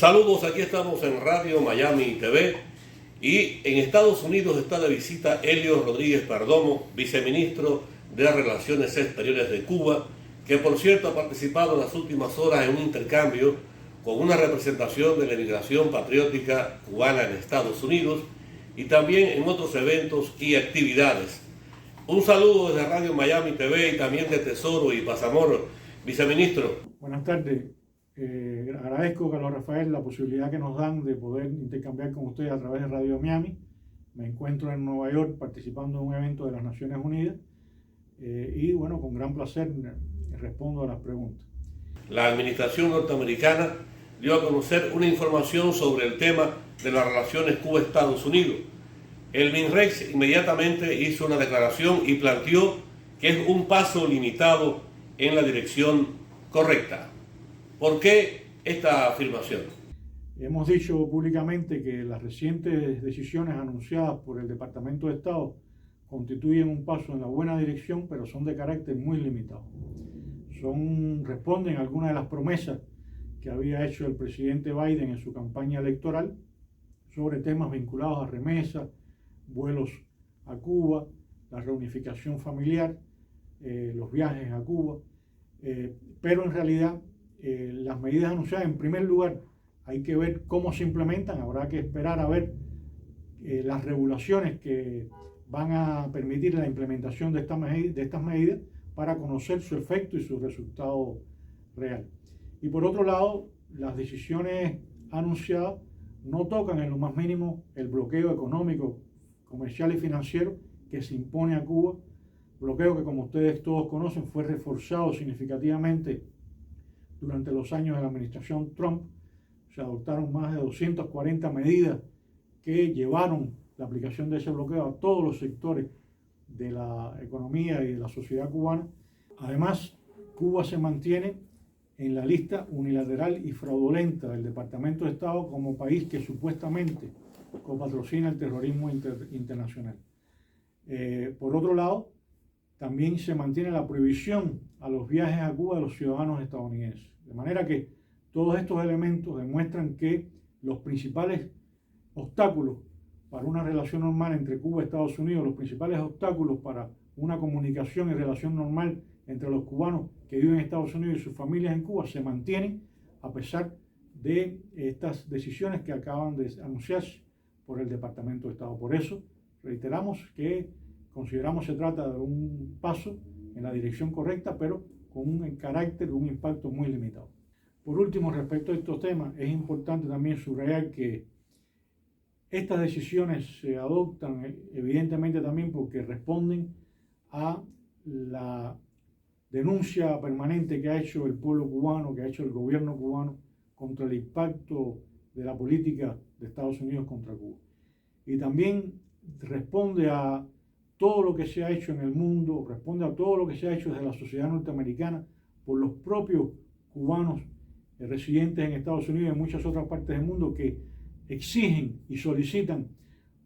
Saludos, aquí estamos en Radio Miami TV y en Estados Unidos está de visita Helio Rodríguez Perdomo, viceministro de Relaciones Exteriores de Cuba, que por cierto ha participado en las últimas horas en un intercambio con una representación de la inmigración patriótica cubana en Estados Unidos y también en otros eventos y actividades. Un saludo desde Radio Miami TV y también de Tesoro y Pasamor, viceministro. Buenas tardes. Agradezco, Carlos Rafael, la posibilidad que nos dan de poder intercambiar con ustedes a través de Radio Miami. Me encuentro en Nueva York participando en un evento de las Naciones Unidas y bueno, con gran placer respondo a las preguntas. La administración norteamericana dio a conocer una información sobre el tema de las relaciones Cuba-Estados Unidos. El MINREX inmediatamente hizo una declaración y planteó que es un paso limitado en la dirección correcta. ¿Por qué esta afirmación? Hemos dicho públicamente que las recientes decisiones anunciadas por el Departamento de Estado constituyen un paso en la buena dirección, pero son de carácter muy limitado. Responden a algunas de las promesas que había hecho el presidente Biden en su campaña electoral sobre temas vinculados a remesas, vuelos a Cuba, la reunificación familiar, los viajes a Cuba, pero en realidad las medidas anunciadas, en primer lugar, hay que ver cómo se implementan. Habrá que esperar a ver las regulaciones que van a permitir la implementación de estas medidas para conocer su efecto y su resultado real. Y por otro lado, las decisiones anunciadas no tocan en lo más mínimo el bloqueo económico, comercial y financiero que se impone a Cuba, bloqueo que, como ustedes todos conocen, fue reforzado significativamente durante los años de la administración Trump. Se adoptaron más de 240 medidas que llevaron la aplicación de ese bloqueo a todos los sectores de la economía y de la sociedad cubana. Además, Cuba se mantiene en la lista unilateral y fraudulenta del Departamento de Estado como país que supuestamente copatrocina el terrorismo internacional. Por otro lado, también se mantiene la prohibición a los viajes a Cuba de los ciudadanos estadounidenses. De manera que todos estos elementos demuestran que los principales obstáculos para una relación normal entre Cuba y Estados Unidos, los principales obstáculos para una comunicación y relación normal entre los cubanos que viven en Estados Unidos y sus familias en Cuba, se mantienen a pesar de estas decisiones que acaban de anunciarse por el Departamento de Estado. Por eso, reiteramos que consideramos se trata de un paso en la dirección correcta, pero con un carácter, un impacto muy limitado. Por último, respecto a estos temas, es importante también subrayar que estas decisiones se adoptan evidentemente también porque responden a la denuncia permanente que ha hecho el pueblo cubano, que ha hecho el gobierno cubano contra el impacto de la política de Estados Unidos contra Cuba. Y también responde a todo lo que se ha hecho en el mundo, responde a todo lo que se ha hecho desde la sociedad norteamericana por los propios cubanos residentes en Estados Unidos y en muchas otras partes del mundo que exigen y solicitan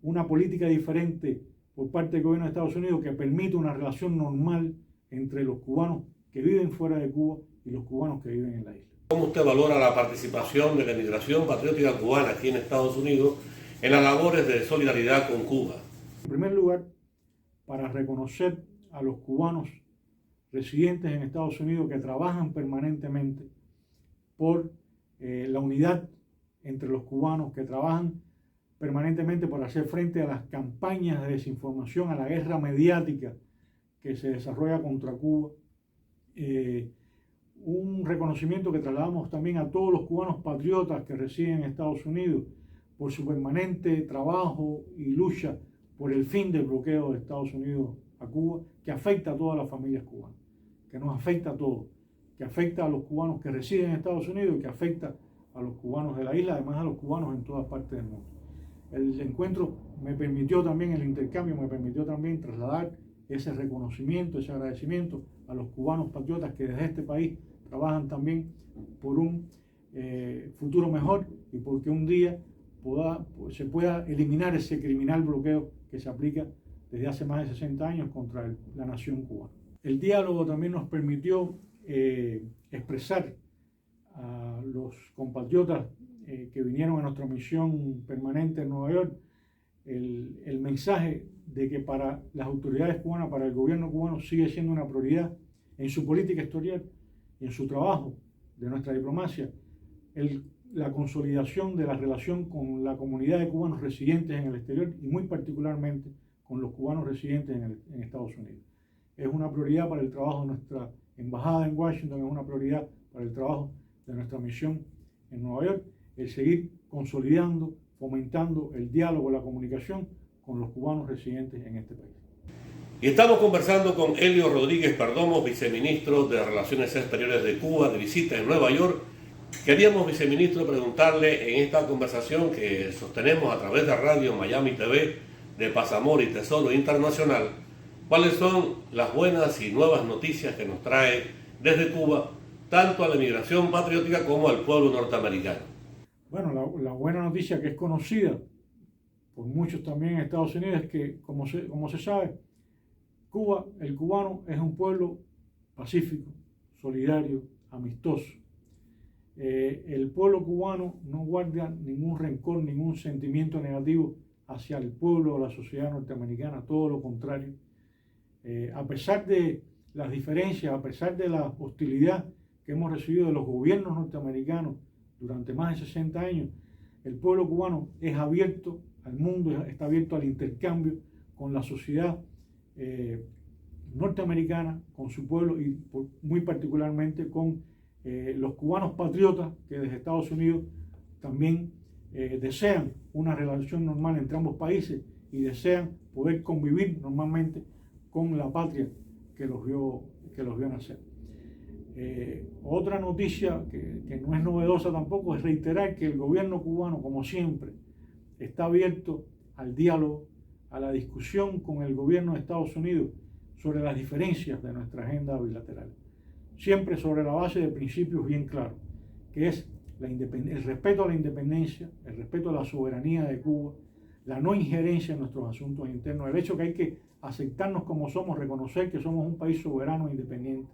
una política diferente por parte del gobierno de Estados Unidos que permita una relación normal entre los cubanos que viven fuera de Cuba y los cubanos que viven en la isla. ¿Cómo usted valora la participación de la inmigración patriótica cubana aquí en Estados Unidos en las labores de solidaridad con Cuba? En primer lugar, para reconocer a los cubanos residentes en Estados Unidos que trabajan permanentemente por la unidad entre los cubanos, que trabajan permanentemente por hacer frente a las campañas de desinformación, a la guerra mediática que se desarrolla contra Cuba. Un reconocimiento que trasladamos también a todos los cubanos patriotas que residen en Estados Unidos por su permanente trabajo y lucha por el fin del bloqueo de Estados Unidos a Cuba, que afecta a todas las familias cubanas, que nos afecta a todos, que afecta a los cubanos que residen en Estados Unidos y que afecta a los cubanos de la isla, además a los cubanos en todas partes del mundo. El encuentro me permitió también, el intercambio me permitió también trasladar ese reconocimiento, ese agradecimiento a los cubanos patriotas que desde este país trabajan también por un futuro mejor y porque un día se pueda eliminar ese criminal bloqueo que se aplica desde hace más de 60 años contra la nación cubana. El diálogo también nos permitió expresar a los compatriotas que vinieron a nuestra misión permanente en Nueva York, el mensaje de que para las autoridades cubanas, para el gobierno cubano, sigue siendo una prioridad en su política exterior y en su trabajo de nuestra diplomacia, la consolidación de la relación con la comunidad de cubanos residentes en el exterior y muy particularmente con los cubanos residentes en Estados Unidos. Es una prioridad para el trabajo de nuestra embajada en Washington, es una prioridad para el trabajo de nuestra misión en Nueva York, el seguir consolidando, fomentando el diálogo, la comunicación con los cubanos residentes en este país. Y estamos conversando con Elio Rodríguez Perdomo, viceministro de Relaciones Exteriores de Cuba, de visita en Nueva York. Queríamos, viceministro, preguntarle en esta conversación que sostenemos a través de Radio Miami TV, de Paz, Amor y Tesoro Internacional, cuáles son las buenas y nuevas noticias que nos trae desde Cuba, tanto a la inmigración patriótica como al pueblo norteamericano. Bueno, la buena noticia que es conocida por muchos también en Estados Unidos es que, como se sabe, Cuba, el cubano, es un pueblo pacífico, solidario, amistoso. El pueblo cubano no guarda ningún rencor, ningún sentimiento negativo hacia el pueblo o la sociedad norteamericana, todo lo contrario. A pesar de las diferencias, a pesar de la hostilidad que hemos recibido de los gobiernos norteamericanos durante más de 60 años, el pueblo cubano es abierto al mundo, está abierto al intercambio con la sociedad norteamericana, con su pueblo y muy particularmente con los cubanos patriotas que desde Estados Unidos también desean una relación normal entre ambos países y desean poder convivir normalmente con la patria que los vio nacer. Otra noticia que no es novedosa tampoco es reiterar que el gobierno cubano, como siempre, está abierto al diálogo, a la discusión con el gobierno de Estados Unidos sobre las diferencias de nuestra agenda bilateral. Siempre sobre la base de principios bien claros, que es el respeto a la independencia, el respeto a la soberanía de Cuba, la no injerencia en nuestros asuntos internos, el hecho que hay que aceptarnos como somos, reconocer que somos un país soberano e independiente.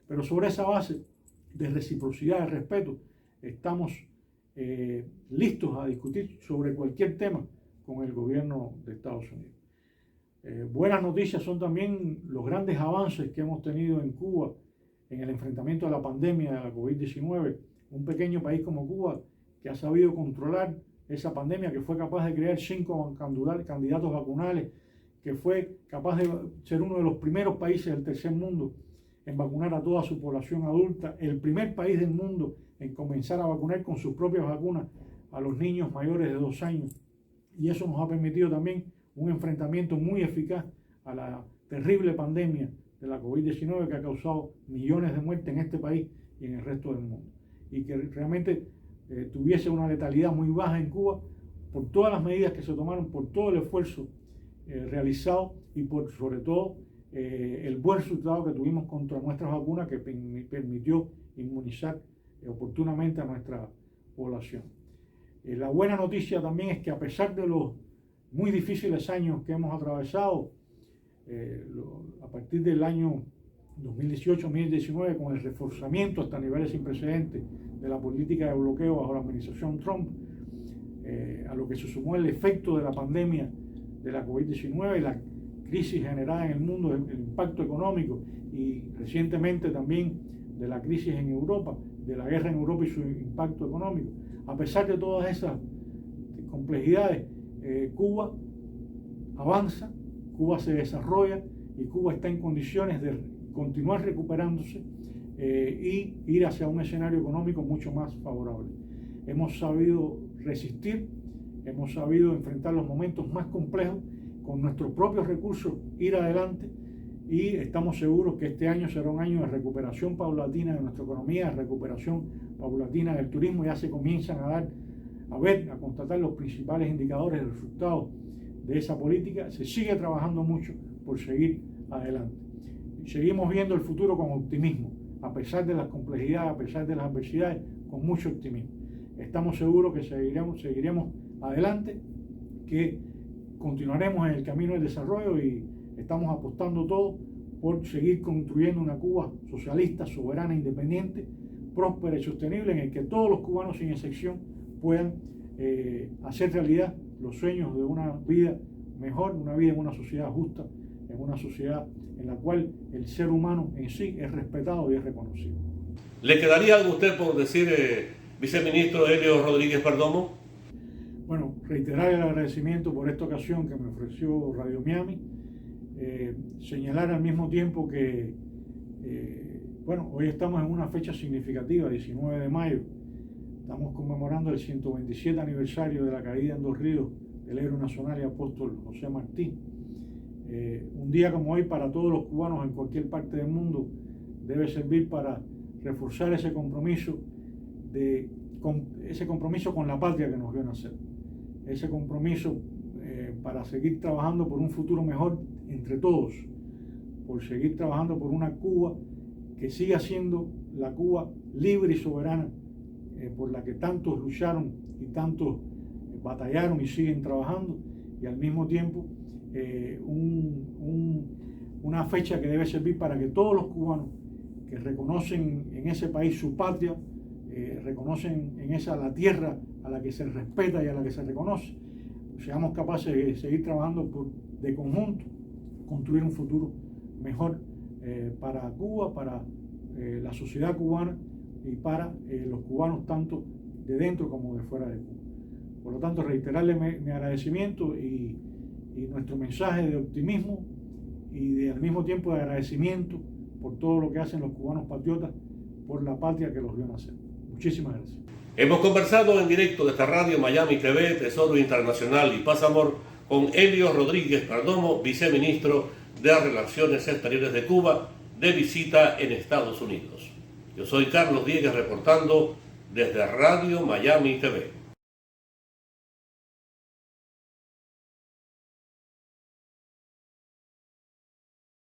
Pero sobre esa base de reciprocidad, de respeto, estamos listos a discutir sobre cualquier tema con el gobierno de Estados Unidos. Buenas noticias son también los grandes avances que hemos tenido en Cuba en el enfrentamiento a la pandemia de la COVID-19. Un pequeño país como Cuba que ha sabido controlar esa pandemia, que fue capaz de crear 5 candidatos vacunales, que fue capaz de ser uno de los primeros países del tercer mundo en vacunar a toda su población adulta, el primer país del mundo en comenzar a vacunar con sus propias vacunas a los niños mayores de 2 años. Y eso nos ha permitido también un enfrentamiento muy eficaz a la terrible pandemia de la COVID-19 que ha causado millones de muertes en este país y en el resto del mundo. Y que realmente tuviese una letalidad muy baja en Cuba por todas las medidas que se tomaron, por todo el esfuerzo realizado y por sobre todo el buen resultado que tuvimos contra nuestras vacunas que permitió inmunizar oportunamente a nuestra población. La buena noticia también es que a pesar de los muy difíciles años que hemos atravesado, a partir del año 2018-2019, con el reforzamiento hasta niveles sin precedentes de la política de bloqueo bajo la administración Trump, a lo que se sumó el efecto de la pandemia de la COVID-19 y la crisis generada en el mundo, el impacto económico y recientemente también de la crisis en Europa, de la guerra en Europa y su impacto económico. A pesar de todas esas complejidades, Cuba avanza, Cuba se desarrolla y Cuba está en condiciones de continuar recuperándose y ir hacia un escenario económico mucho más favorable. Hemos sabido resistir, hemos sabido enfrentar los momentos más complejos con nuestros propios recursos, ir adelante, y estamos seguros que este año será un año de recuperación paulatina de nuestra economía, de recuperación paulatina del turismo. Ya se comienzan a constatar los principales indicadores de resultados de esa política. Se sigue trabajando mucho por seguir adelante. Seguimos viendo el futuro con optimismo, a pesar de las complejidades, a pesar de las adversidades, con mucho optimismo. Estamos seguros que seguiremos adelante, que continuaremos en el camino del desarrollo y estamos apostando todo por seguir construyendo una Cuba socialista, soberana, independiente, próspera y sostenible, en el que todos los cubanos sin excepción puedan hacer realidad los sueños de una vida mejor, una vida en una sociedad justa, en una sociedad en la cual el ser humano en sí es respetado y es reconocido. ¿Le quedaría algo a usted por decir, viceministro Elio Rodríguez Perdomo? Bueno, reiterar el agradecimiento por esta ocasión que me ofreció Radio Miami, señalar al mismo tiempo que, bueno, hoy estamos en una fecha significativa, 19 de mayo, estamos conmemorando el 127 aniversario de la caída en Dos Ríos del héroe nacional y apóstol José Martí. Un día como hoy para todos los cubanos en cualquier parte del mundo debe servir para reforzar ese compromiso con la patria que nos vio nacer, ese compromiso para seguir trabajando por un futuro mejor entre todos, por seguir trabajando por una Cuba que siga siendo la Cuba libre y soberana por la que tantos lucharon y tantos batallaron y siguen trabajando, y al mismo tiempo una fecha que debe servir para que todos los cubanos que reconocen en ese país su patria, reconocen en esa la tierra a la que se respeta y a la que se reconoce, seamos capaces de seguir trabajando de conjunto, construir un futuro mejor para Cuba, para la sociedad cubana y para los cubanos tanto de dentro como de fuera de Cuba. Por lo tanto, reiterarle mi agradecimiento y nuestro mensaje de optimismo y al mismo tiempo de agradecimiento por todo lo que hacen los cubanos patriotas por la patria que los vio nacer. Muchísimas gracias. Hemos conversado en directo de esta radio Miami TV, Tesoro Internacional y Paz Amor con Elio Rodríguez Perdomo, viceministro de Relaciones Exteriores de Cuba, de visita en Estados Unidos. Yo soy Carlos Diegues reportando desde Radio Miami TV.